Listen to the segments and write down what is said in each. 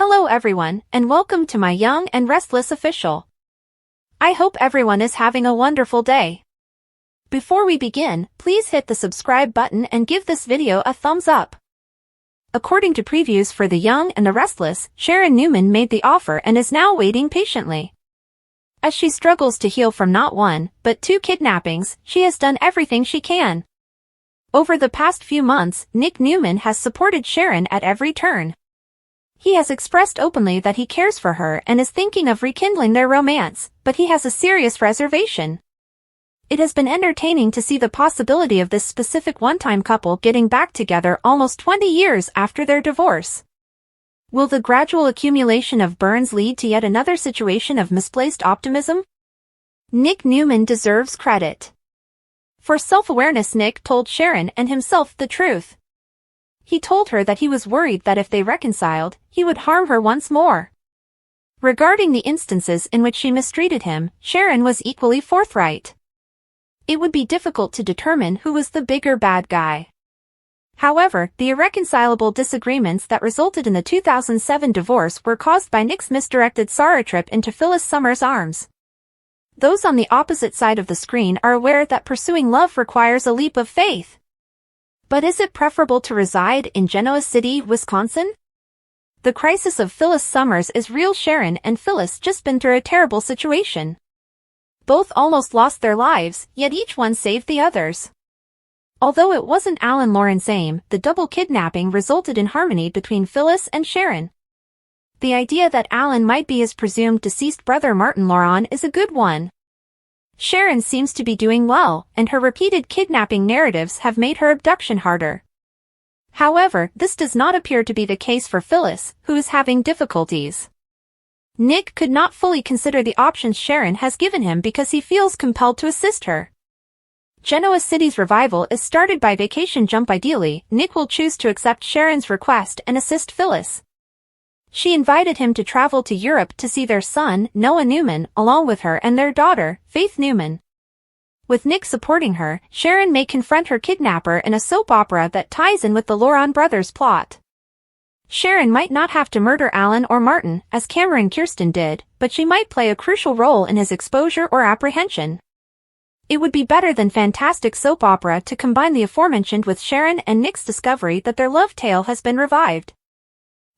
Hello everyone, and welcome to my Young and Restless official. I hope everyone is having a wonderful day. Before we begin, please hit the subscribe button and give this video a thumbs up. According to previews for The Young and the Restless, Sharon Newman made the offer and is now waiting patiently. As she struggles to heal from not one, but two kidnappings, she has done everything she can. Over the past few months, Newman has supported Sharon at every turn. He has expressed openly that he cares for her and is thinking of rekindling their romance, but he has a serious reservation. It has been entertaining to see the possibility of this specific one-time couple getting back together almost 20 years after their divorce. Will the gradual accumulation of burns lead to yet another situation of misplaced optimism? Newman deserves credit. For self-awareness, Nick told Sharon and himself the truth. He told her that he was worried that if they reconciled, he would harm her once more. Regarding the instances in which she mistreated him, Sharon was equally forthright. It would be difficult to determine who was the bigger bad guy. However, the irreconcilable disagreements that resulted in the 2007 divorce were caused by Nick's misdirected sorrow trip into Phyllis Summer's arms. Those on the opposite side of the screen are aware that pursuing love requires a leap of faith. But is it preferable to reside in Genoa City, Wisconsin? The crisis of Phyllis Summers is real. Sharon and Phyllis just been through a terrible situation. Both almost lost their lives, yet each one saved the others. Although it wasn't Alan Lauren's aim, the double kidnapping resulted in harmony between Phyllis and Sharon. The idea that Alan might be his presumed deceased brother Martin Lauren is a good one. Sharon seems to be doing well, and her repeated kidnapping narratives have made her abduction harder. However, this does not appear to be the case for Phyllis, who is having difficulties. Nick could not fully consider the options Sharon has given him because he feels compelled to assist her. Genoa City's revival is started by Vacation Jump. Ideally, Nick will choose to accept Sharon's request and assist Phyllis. She invited him to travel to Europe to see their son, Noah Newman, along with her and their daughter, Faith Newman. With Nick supporting her, Sharon may confront her kidnapper in a soap opera that ties in with the Lauren brothers' plot. Sharon might not have to murder Alan or Martin, as Camryn Kirsten did, but she might play a crucial role in his exposure or apprehension. It would be better than fantastic soap opera to combine the aforementioned with Sharon and Nick's discovery that their love tale has been revived.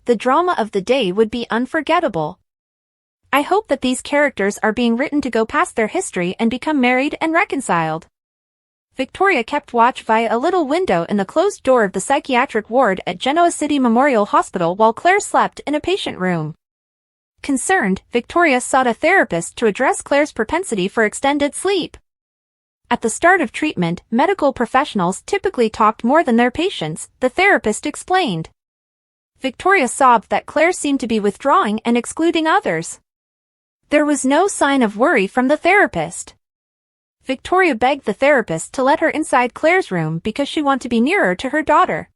The drama of the day would be unforgettable. I hope that these characters are being written to go past their history and become married and reconciled. Victoria kept watch via a little window in the closed door of the psychiatric ward at Genoa City Memorial Hospital while Claire slept in a patient room. Concerned, Victoria sought a therapist to address Claire's propensity for extended sleep. At the start of treatment, medical professionals typically talked more than their patients, the therapist explained. Victoria sobbed that Claire seemed to be withdrawing and excluding others. There was no sign of worry from the therapist. Victoria begged the therapist to let her inside Claire's room because she wanted to be nearer to her daughter.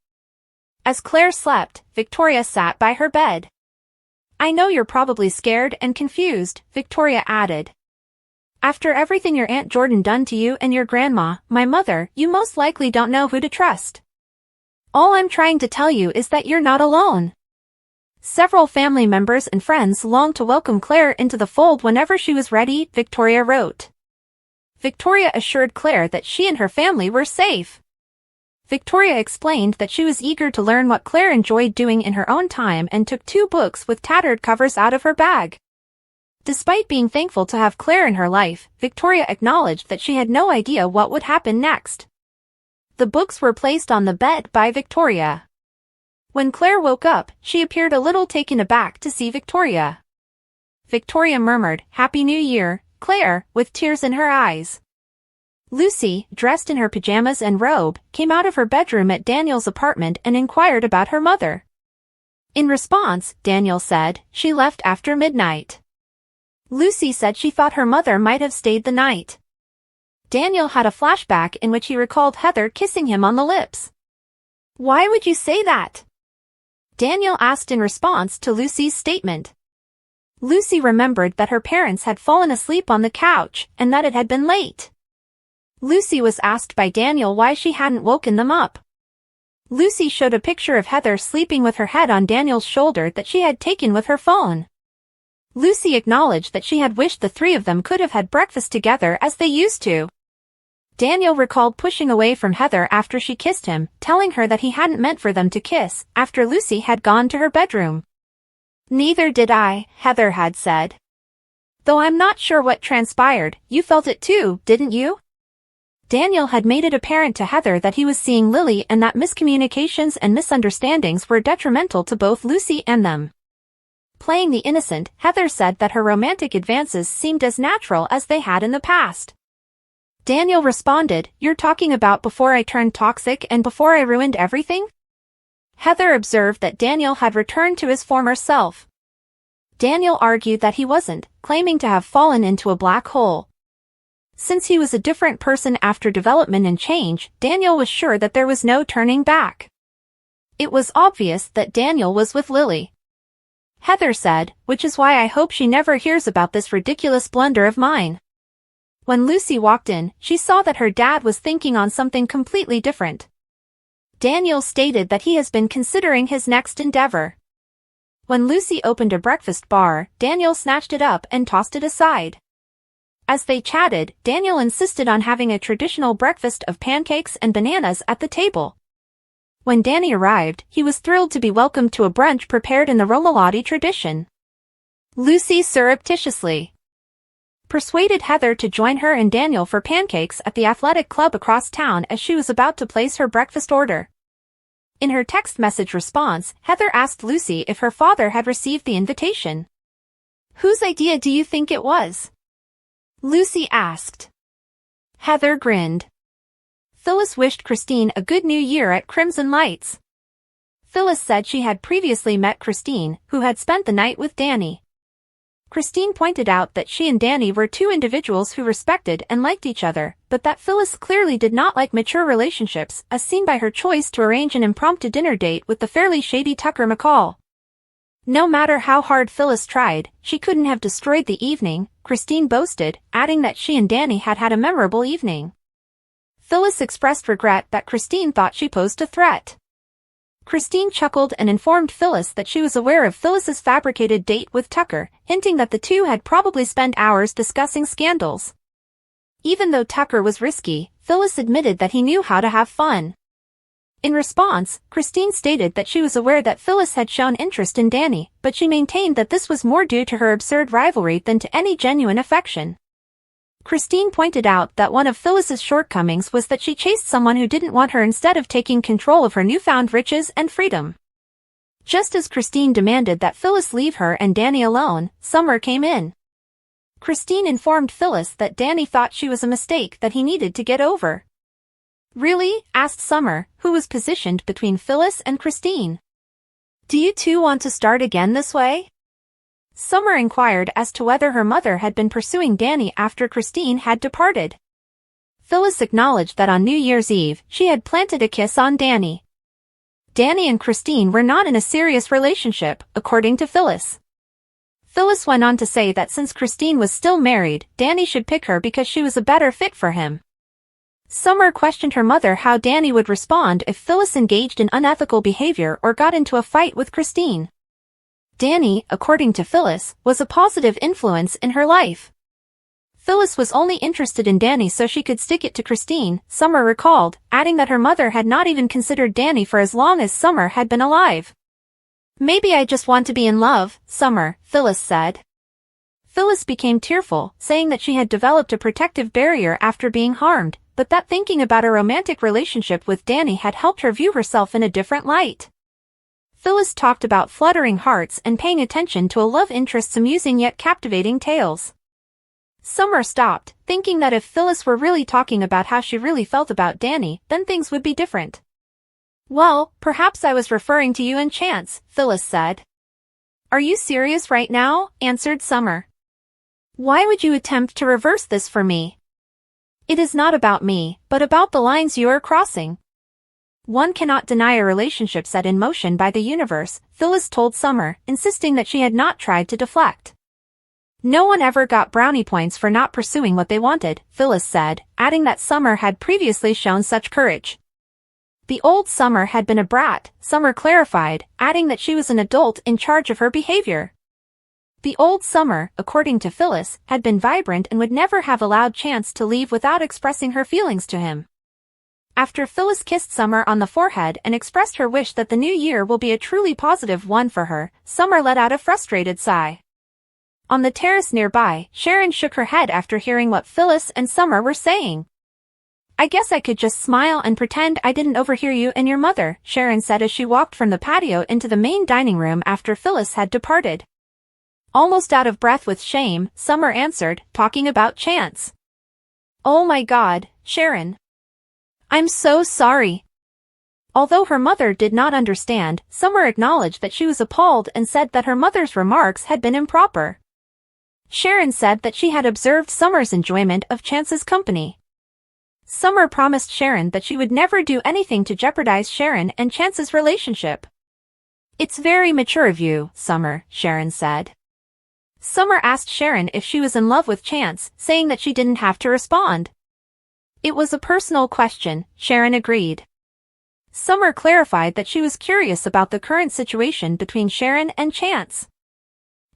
As Claire slept, Victoria sat by her bed. "I know you're probably scared and confused," Victoria added. "After everything your Aunt Jordan done to you and your grandma, my mother, you most likely don't know who to trust. All I'm trying to tell you is that you're not alone." Several family members and friends longed to welcome Claire into the fold whenever she was ready, Victoria wrote. Victoria assured Claire that she and her family were safe. Victoria explained that she was eager to learn what Claire enjoyed doing in her own time and took 2 books with tattered covers out of her bag. Despite being thankful to have Claire in her life, Victoria acknowledged that she had no idea what would happen next. The books were placed on the bed by Victoria. When Claire woke up, she appeared a little taken aback to see Victoria. Victoria murmured, "Happy New Year, Claire," with tears in her eyes. Lucy, dressed in her pajamas and robe, came out of her bedroom at Daniel's apartment and inquired about her mother. In response, Daniel said, she left after midnight. Lucy said she thought her mother might have stayed the night. Daniel had a flashback in which he recalled Heather kissing him on the lips. "Why would you say that?" Daniel asked in response to Lucy's statement. Lucy remembered that her parents had fallen asleep on the couch and that it had been late. Lucy was asked by Daniel why she hadn't woken them up. Lucy showed a picture of Heather sleeping with her head on Daniel's shoulder that she had taken with her phone. Lucy acknowledged that she had wished the three of them could have had breakfast together as they used to. Daniel recalled pushing away from Heather after she kissed him, telling her that he hadn't meant for them to kiss, after Lucy had gone to her bedroom. "Neither did I," Heather had said. "Though I'm not sure what transpired, you felt it too, didn't you?" Daniel had made it apparent to Heather that he was seeing Lily and that miscommunications and misunderstandings were detrimental to both Lucy and them. Playing the innocent, Heather said that her romantic advances seemed as natural as they had in the past. Daniel responded, "You're talking about before I turned toxic and before I ruined everything?" Heather observed that Daniel had returned to his former self. Daniel argued that he wasn't, claiming to have fallen into a black hole. Since he was a different person after development and change, Daniel was sure that there was no turning back. It was obvious that Daniel was with Lily. Heather said, "Which is why I hope she never hears about this ridiculous blunder of mine." When Lucy walked in, she saw that her dad was thinking on something completely different. Daniel stated that he has been considering his next endeavor. When Lucy opened a breakfast bar, Daniel snatched it up and tossed it aside. As they chatted, Daniel insisted on having a traditional breakfast of pancakes and bananas at the table. When Danny arrived, he was thrilled to be welcomed to a brunch prepared in the Romalotti tradition. Lucy surreptitiously persuaded Heather to join her and Daniel for pancakes at the athletic club across town as she was about to place her breakfast order. In her text message response, Heather asked Lucy if her father had received the invitation. "Whose idea do you think it was?" Lucy asked. Heather grinned. Phyllis wished Christine a good new year at Crimson Lights. Phyllis said she had previously met Christine, who had spent the night with Danny. Christine pointed out that she and Danny were two individuals who respected and liked each other, but that Phyllis clearly did not like mature relationships, as seen by her choice to arrange an impromptu dinner date with the fairly shady Tucker McCall. No matter how hard Phyllis tried, she couldn't have destroyed the evening, Christine boasted, adding that she and Danny had had a memorable evening. Phyllis expressed regret that Christine thought she posed a threat. Christine chuckled and informed Phyllis that she was aware of Phyllis's fabricated date with Tucker, hinting that the two had probably spent hours discussing scandals. Even though Tucker was risky, Phyllis admitted that he knew how to have fun. In response, Christine stated that she was aware that Phyllis had shown interest in Danny, but she maintained that this was more due to her absurd rivalry than to any genuine affection. Christine pointed out that one of Phyllis's shortcomings was that she chased someone who didn't want her instead of taking control of her newfound riches and freedom. Just as Christine demanded that Phyllis leave her and Danny alone, Summer came in. Christine informed Phyllis that Danny thought she was a mistake that he needed to get over. "Really?" asked Summer, who was positioned between Phyllis and Christine. "Do you two want to start again this way?" Summer inquired as to whether her mother had been pursuing Danny after Christine had departed. Phyllis acknowledged that on New Year's Eve, she had planted a kiss on Danny. Danny and Christine were not in a serious relationship, according to Phyllis. Phyllis went on to say that since Christine was still married, Danny should pick her because she was a better fit for him. Summer questioned her mother how Danny would respond if Phyllis engaged in unethical behavior or got into a fight with Christine. Danny, according to Phyllis, was a positive influence in her life. Phyllis was only interested in Danny so she could stick it to Christine, Summer recalled, adding that her mother had not even considered Danny for as long as Summer had been alive. "Maybe I just want to be in love, Summer," Phyllis said. Phyllis became tearful, saying that she had developed a protective barrier after being harmed, but that thinking about a romantic relationship with Danny had helped her view herself in a different light. Phyllis talked about fluttering hearts and paying attention to a love interest's amusing yet captivating tales. Summer stopped, thinking that if Phyllis were really talking about how she really felt about Danny, then things would be different. "Well, perhaps I was referring to you and Chance," Phyllis said. "Are you serious right now?" answered Summer. "Why would you attempt to reverse this for me? It is not about me, but about the lines you are crossing. One cannot deny a relationship set in motion by the universe," Phyllis told Summer, insisting that she had not tried to deflect. "No one ever got brownie points for not pursuing what they wanted," Phyllis said, adding that Summer had previously shown such courage. The old Summer had been a brat, Summer clarified, adding that she was an adult in charge of her behavior. The old Summer, according to Phyllis, had been vibrant and would never have allowed Chance to leave without expressing her feelings to him. After Phyllis kissed Summer on the forehead and expressed her wish that the new year will be a truly positive one for her, Summer let out a frustrated sigh. On the terrace nearby, Sharon shook her head after hearing what Phyllis and Summer were saying. "I guess I could just smile and pretend I didn't overhear you and your mother," Sharon said as she walked from the patio into the main dining room after Phyllis had departed. Almost out of breath with shame, Summer answered, talking about Chance. "Oh my God, Sharon. I'm so sorry." Although her mother did not understand, Summer acknowledged that she was appalled and said that her mother's remarks had been improper. Sharon said that she had observed Summer's enjoyment of Chance's company. Summer promised Sharon that she would never do anything to jeopardize Sharon and Chance's relationship. "It's very mature of you, Summer," Sharon said. Summer asked Sharon if she was in love with Chance, saying that she didn't have to respond. "It was a personal question," Sharon agreed. Summer clarified that she was curious about the current situation between Sharon and Chance.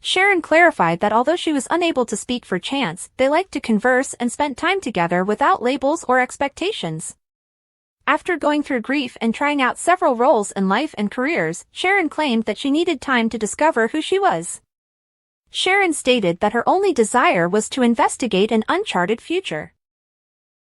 Sharon clarified that although she was unable to speak for Chance, they liked to converse and spent time together without labels or expectations. After going through grief and trying out several roles in life and careers, Sharon claimed that she needed time to discover who she was. Sharon stated that her only desire was to investigate an uncharted future.